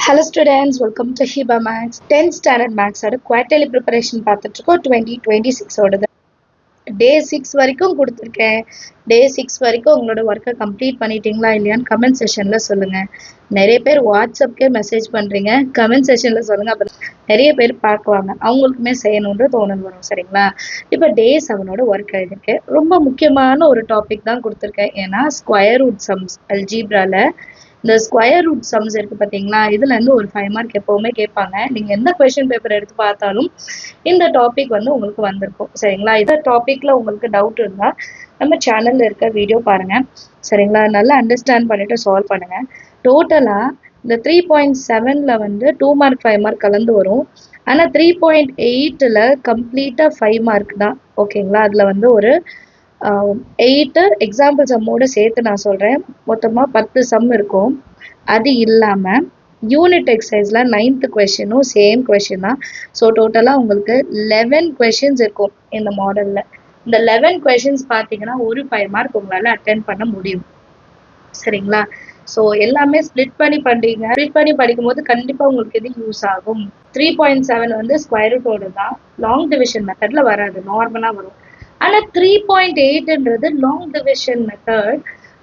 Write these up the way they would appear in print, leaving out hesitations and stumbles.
Hello students, welcome to Hiba Max. 10th standard Max ஓட quarterly preparation பார்த்துட்டு இருக்கோம் 2026 ஓடது. Day 6 வரைக்கும் கொடுத்துருக்கேன். Day 6 வரைக்கும் உங்களோட ஒர்க்கை கம்ப்ளீட் பண்ணிட்டீங்களா இல்லையான்னு கமெண்ட் செஷனில் சொல்லுங்கள். நிறைய பேர் வாட்ஸ்அப்கே மெசேஜ் பண்ணுறீங்க, கமெண்ட் செஷனில் சொல்லுங்கள். அப்போ நிறைய பேர் பார்க்குவாங்க, அவங்களுக்குமே செய்யணுன்ற தோணல் வரும். சரிங்களா? இப்போ Day 7ஓட ஒர்க் எழுதிருக்கேன். ரொம்ப முக்கியமான ஒரு டாபிக் தான் கொடுத்துருக்கேன். ஏன்னா ஸ்கொயர் ரூட் சம்ஸ் அல்ஜீப்ராவில் இந்த ஸ்கொயர் ரூட் சம்ஸ் இருக்கு பார்த்தீங்களா, இதுல இருந்து ஒரு 5 மார்க் எப்பவுமே கேட்பாங்க. நீங்க எந்த கொஸ்டின் பேப்பர் எடுத்து பார்த்தாலும் இந்த டாபிக் வந்து உங்களுக்கு வந்திருக்கும். சரிங்களா? இந்த டாபிக்ல உங்களுக்கு டவுட் இருந்தா நம்ம சேனல்ல இருக்க வீடியோ பாருங்க. சரிங்களா? நல்லா அண்டர்ஸ்டாண்ட் பண்ணிட்டு சால்வ் பண்ணுங்க. டோட்டலா இந்த 3.7ல வந்து 2 மார்க் 5 மார்க் கலந்து வரும். ஆனா 3.8ல கம்ப்ளீட்டா 5 மார்க் தான். ஓகேங்களா? அதுல வந்து ஒரு 8 எக்ஸாம்பிள் சம்மோட சேர்த்து நான் சொல்கிறேன். மொத்தமாக 10 சம் இருக்கும். அது இல்லாமல் யூனிட் எக்ஸசைஸில் 9th கொஷினும் சேம் கொஷின் தான். ஸோ டோட்டலாக உங்களுக்கு 11 கொஷின்ஸ் இருக்கும் இந்த மாடலில். இந்த 11 கொஷின்ஸ் பார்த்தீங்கன்னா ஒரு 5 மார்க் உங்களால் அட்டென்ட் பண்ண முடியும். சரிங்களா? ஸோ எல்லாமே ஸ்ப்ளிட் பண்ணி பண்ணுறீங்க. ஸ்ப்ளிட் பண்ணி படிக்கும்போது கண்டிப்பாக உங்களுக்கு இது யூஸ் ஆகும். 3.7 வந்து ஸ்கொயர் ரூட்டோடு தான், லாங் டிவிஷன் மெத்தடில் வராது, நார்மலாக வரும். ஆனால் 3.8ன்றது லாங் டிவிஷன் மெத்தட்,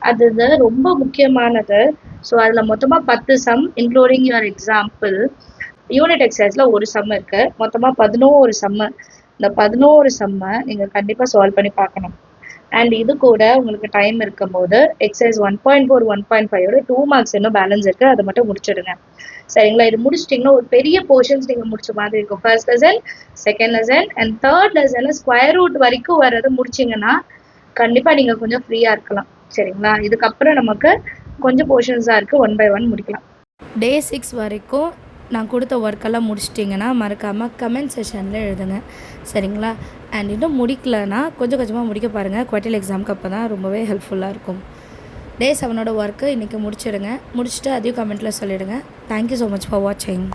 அது ரொம்ப முக்கியமானது. ஸோ அதில் மொத்தமாக 10 sum including your example. Unit எக்ஸசைஸில் ஒரு சம் இருக்குது. மொத்தமாக 11 சம்மு. இந்த 11 சம்மை நீங்கள் கண்டிப்பாக சால்வ் பண்ணி பார்க்கணும். அண்ட் இது கூட உங்களுக்கு டைம் இருக்கும் போது எக்ஸசைஸ் 1.4 1.5ஓட 2 மார்க்ஸ் இன்னும் பேலன்ஸ் இருக்குது, அதை மட்டும் முடிச்சிடுங்க. சரிங்களா? இது முடிச்சிட்டிங்கன்னா ஒரு பெரிய போர்ஷன்ஸ் நீங்கள் முடிச்ச மாதிரி இருக்கும். First lesson, second lesson and third லெசனில் ஸ்கொயர் ரூட் வரைக்கும் வர்றதை முடிச்சிங்கன்னா கண்டிப்பாக நீங்கள் கொஞ்சம் ஃப்ரீயாக இருக்கலாம். சரிங்களா? இதுக்கப்புறம் நமக்கு கொஞ்சம் போர்ஷன்ஸாக இருக்குது, 1 by 1 முடிக்கலாம். Day 6 வரைக்கும் நான் கொடுத்த ஒர்க்கெல்லாம் முடிச்சிட்டிங்கன்னா மறக்காமல் கமெண்ட் செஷனில் எழுதுங்க. சரிங்களா? அண்ட் இன்னும் முடிக்கலைன்னா கொஞ்சம் கொஞ்சமாக முடிக்க பாருங்கள். குவார்ட்டர்லி எக்ஸாமுக்கு அப்போ தான் ரொம்பவே ஹெல்ப்ஃபுல்லாக இருக்கும். Day 7ஓட ஒர்க்கு இன்றைக்கி முடிச்சிடுங்க. முடிச்சுட்டு அதையும் கமெண்ட்டில் சொல்லிவிடுங்க. தேங்க்யூ ஸோ மச் ஃபார் வாட்சிங்.